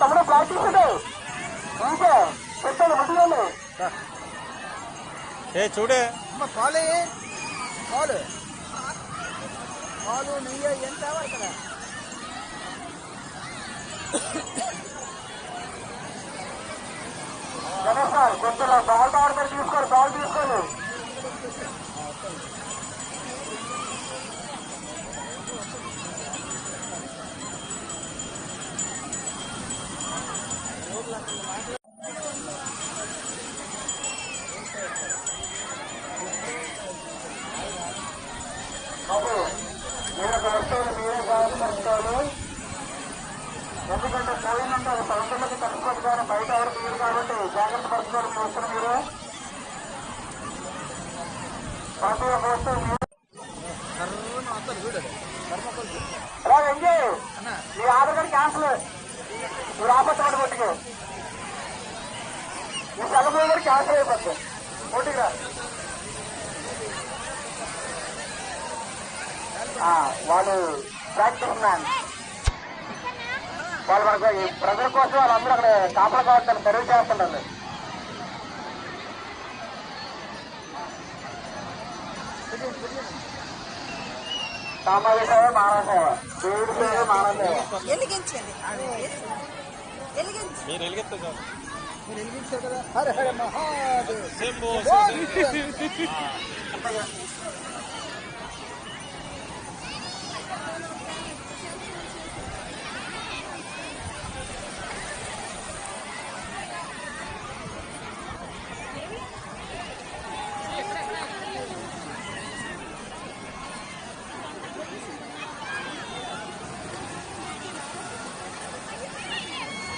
తమ్ముడు ప్రాక్టీస్ ఇంకే చెప్పాను ముందుగానే చూడే పాలు పాలు పాలు నెయ్యి ఏం తేవాలి కదా గణేష్ సార్ కొంచెం బాల్ ఆర్డర్ తీసుకోండి బాల్ తీసుకోండి మీరే కలుస్తారు మీరే కావాలి కలుస్తారు ఎందుకంటే పోయినంటే అది సంవత్సరాలకి కలుసుకోవచ్చు కానీ బయట ఎవరు మీరు కాబట్టి జాగ్రత్త పరచుకోవడం చూస్తారు మీరు పండుగ పోస్తే అలా వెంగి మీ ఆధార్ కార్డు క్యాన్సిల్ మీరు ఆపత్తి కొట్టుకు ఈ సెలవు కూడా క్యాన్సిల్ అయిపోతుంది ఓటికి రా వాళ్ళు ప్రాక్టీస్ మ్యాన్ వాళ్ళు మనకు ప్రజల కోసం వాళ్ళందరూ అక్కడ కాపలా కావడానికి సర్వీస్ చేస్తుంటారు సామాజిక సేవ మానవ సేవ దేవుడి సేవ మానవ సేవ మీరు వెలిగిస్తారు మీరు వెలిగించారు కదా హర హర మహాదేవ్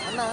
అన్నా